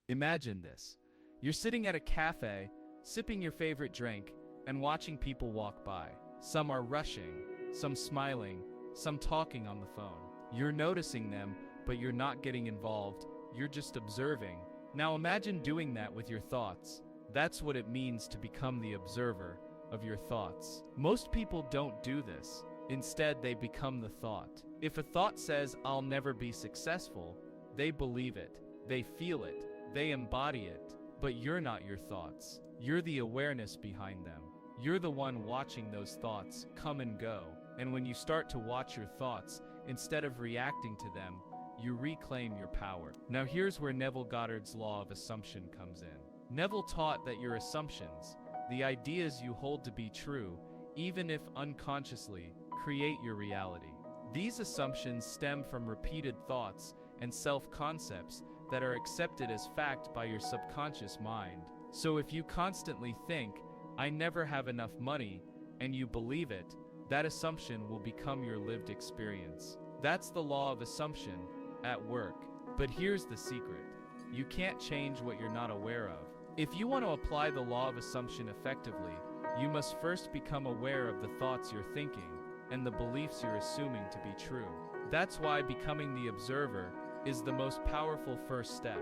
Imagine this. You're sitting at a cafe, sipping your favorite drink, and watching people walk by. Some are rushing, some smiling, some talking on the phone. You're noticing them, but you're not getting involved. You're just observing. Now imagine doing that with your thoughts. That's what it means to become the observer of your thoughts. Most people don't do this. Instead, they become the thought. If a thought says, "I'll never be successful," they believe it, they feel it, they embody it. But you're not your thoughts. You're the awareness behind them. You're the one watching those thoughts come and go. And when you start to watch your thoughts, instead of reacting to them, you reclaim your power. Now here's where Neville Goddard's law of assumption comes in. Neville taught that your assumptions, the ideas you hold to be true, even if unconsciously, create your reality. These assumptions stem from repeated thoughts and self-concepts that are accepted as fact by your subconscious mind. So if you constantly think, "I never have enough money," and you believe it, that assumption will become your lived experience. That's the law of assumption at work. But here's the secret. You can't change what you're not aware of. If you want to apply the law of assumption effectively, you must first become aware of the thoughts you're thinking and the beliefs you're assuming to be true. That's why becoming the observer is the most powerful first step.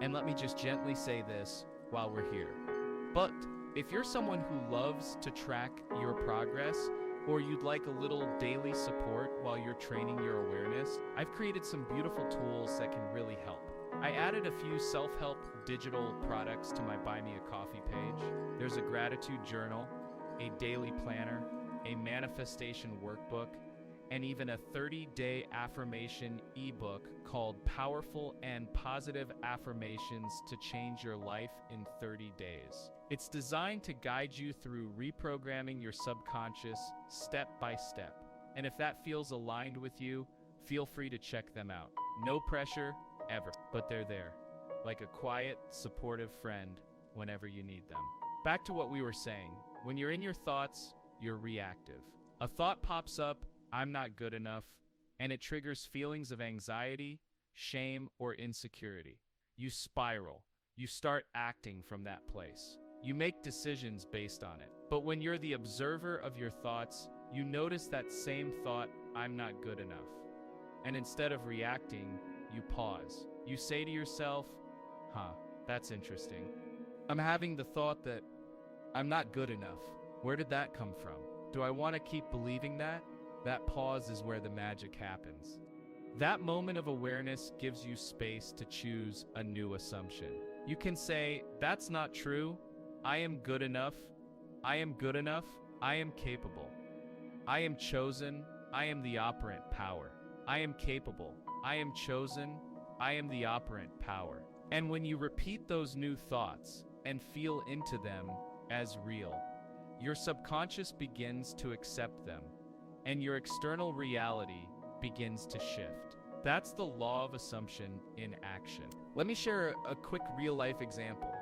And let me just gently say this while we're here. But if you're someone who loves to track your progress, or you'd like a little daily support while you're training your awareness, I've created some beautiful tools that can really help. I added a few self-help digital products to my Buy Me a Coffee page. There's a gratitude journal, a daily planner, a manifestation workbook, and even a 30-day affirmation ebook called Powerful and Positive Affirmations to Change Your Life in 30 Days. It's designed to guide you through reprogramming your subconscious step by step. And if that feels aligned with you, feel free to check them out. No pressure, ever. But they're there, like a quiet, supportive friend whenever you need them. Back to what we were saying. When you're in your thoughts, you're reactive. A thought pops up, "I'm not good enough," and it triggers feelings of anxiety, shame, or insecurity. You spiral. You start acting from that place. You make decisions based on it. But when you're the observer of your thoughts, you notice that same thought, "I'm not good enough." And instead of reacting, you pause. You say to yourself, that's interesting. I'm having the thought that I'm not good enough. Where did that come from? Do I want to keep believing that? That pause is where the magic happens. That moment of awareness gives you space to choose a new assumption. You can say, "That's not true. I am good enough. I am good enough. I am capable. I am chosen. I am the operant power. I am capable. I am chosen. I am the operant power." And when you repeat those new thoughts and feel into them as real, your subconscious begins to accept them, and your external reality begins to shift. That's the law of assumption in action. Let me share a quick real-life example.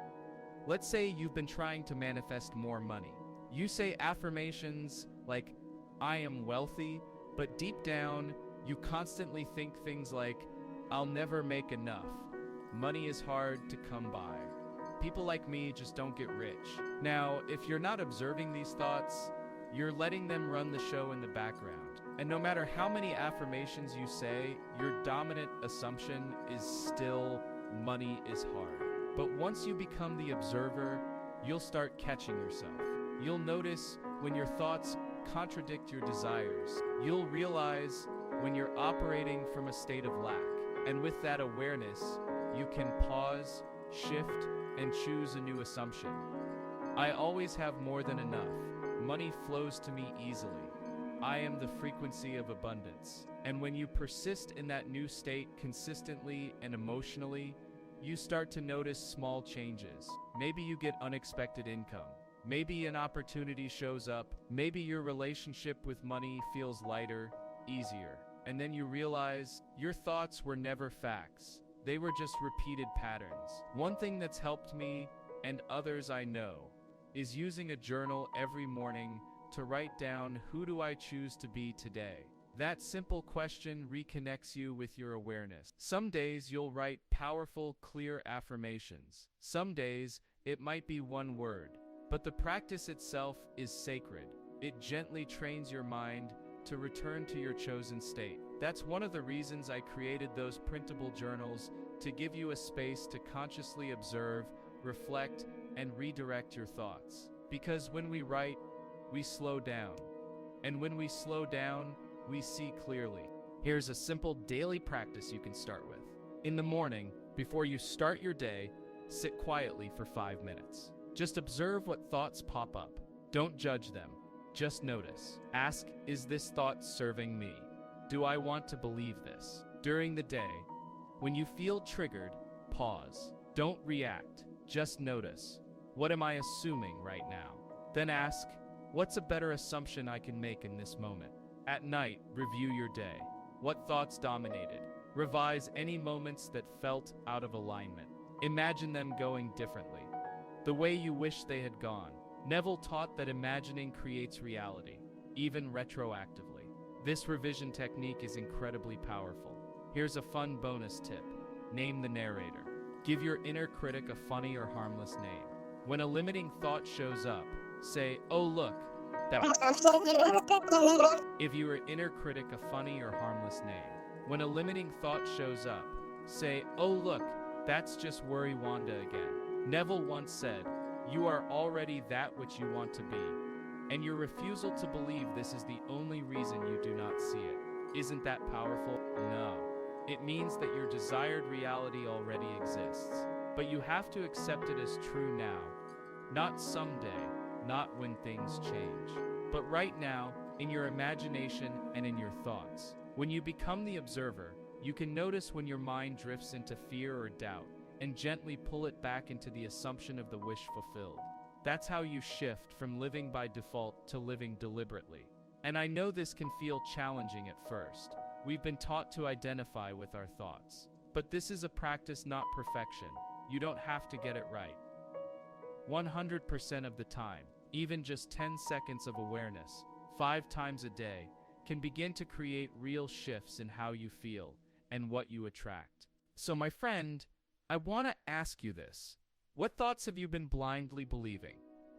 Let's say you've been trying to manifest more money. You say affirmations like, "I am wealthy," but deep down, you constantly think things like, "I'll never make enough. Money is hard to come by. People like me just don't get rich." Now, if you're not observing these thoughts, you're letting them run the show in the background. And no matter how many affirmations you say, your dominant assumption is still, "Money is hard." But once you become the observer, you'll start catching yourself. You'll notice when your thoughts contradict your desires. You'll realize when you're operating from a state of lack. And with that awareness, you can pause, shift, and choose a new assumption. I always have more than enough. Money flows to me easily. I am the frequency of abundance. And when you persist in that new state consistently and emotionally, you start to notice small changes. Maybe you get unexpected income. Maybe an opportunity shows up. Maybe your relationship with money feels lighter, easier. And then you realize your thoughts were never facts. They were just repeated patterns. One thing that's helped me, and others I know, is using a journal every morning to write down, who do I choose to be today? That simple question reconnects you with your awareness. Some days you'll write powerful, clear affirmations. Some days it might be one word. But the practice itself is sacred. It gently trains your mind to return to your chosen state. That's one of the reasons I created those printable journals, to give you a space to consciously observe, reflect, and redirect your thoughts. Because when we write, we slow down. And when we slow down, we see clearly. Here's a simple daily practice you can start with. In the morning, before you start your day, sit quietly for 5 minutes. Just observe what thoughts pop up. Don't judge them. Just notice. Ask, is this thought serving me? Do I want to believe this? During the day, when you feel triggered, pause. Don't react. Just notice. What am I assuming right now? Then ask, what's a better assumption I can make in this moment? At night, review your day. What thoughts dominated? Revise any moments that felt out of alignment. Imagine them going differently, the way you wish they had gone. Neville taught that imagining creates reality, even retroactively. This revision technique is incredibly powerful. Here's a fun bonus tip. Name the narrator. Give your inner critic a funny or harmless name. When a limiting thought shows up, say, "Oh look, that was..." Give your inner critic a funny or harmless name. When a limiting thought shows up, say, "Oh look, that's just worry Wanda again." Neville once said, "You are already that which you want to be, and your refusal to believe this is the only reason you do not see it." Isn't that powerful? No. It means that your desired reality already exists, but you have to accept it as true now, not someday, not when things change, but right now, in your imagination and in your thoughts. When you become the observer, you can notice when your mind drifts into fear or doubt, and gently pull it back into the assumption of the wish fulfilled. That's how you shift from living by default to living deliberately. And I know this can feel challenging at first. We've been taught to identify with our thoughts. But this is a practice, not perfection. You don't have to get it right 100% of the time. Even just 10 seconds of awareness, 5 times a day, can begin to create real shifts in how you feel and what you attract. So my friend, I want to ask you this. What thoughts have you been blindly believing?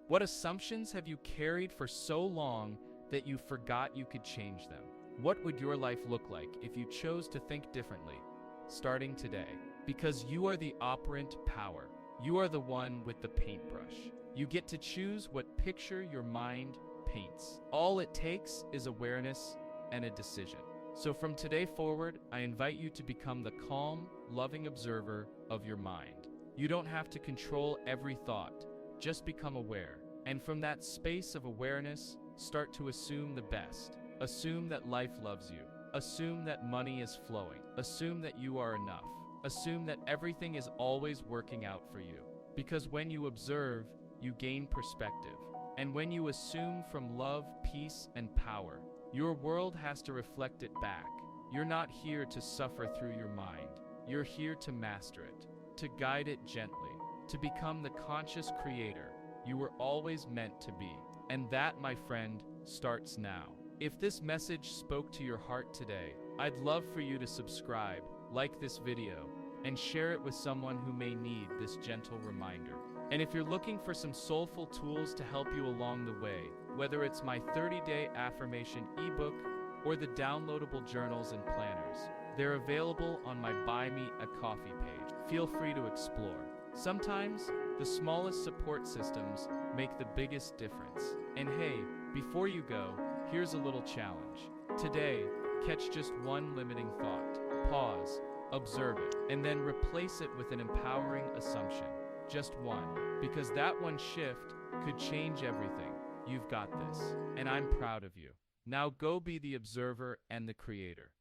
What assumptions have you carried for so long that you forgot you could change them? What would your life look like if you chose to think differently, starting today? Because you are the operant power. You are the one with the paintbrush. You get to choose what picture your mind paints. All it takes is awareness and a decision. So from today forward, I invite you to become the calm, loving observer of your mind. You don't have to control every thought, just become aware. And from that space of awareness, start to assume the best. Assume that life loves you. Assume that money is flowing. Assume that you are enough. Assume that everything is always working out for you. Because when you observe, you gain perspective. And when you assume from love, peace, and power, your world has to reflect it back. You're not here to suffer through your mind. You're here to master it, to guide it gently, to become the conscious creator you were always meant to be. And that, my friend, starts now. If this message spoke to your heart today, I'd love for you to subscribe, like this video, and share it with someone who may need this gentle reminder. And if you're looking for some soulful tools to help you along the way, whether it's my 30-day affirmation ebook or the downloadable journals and planners, they're available on my Buy Me a Coffee page. Feel free to explore. Sometimes, the smallest support systems make the biggest difference. And hey, before you go, here's a little challenge. Today, catch just one limiting thought. Pause, observe it, and then replace it with an empowering assumption. Just one, because that one shift could change everything. You've got this, and I'm proud of you. Now go be the observer and the creator.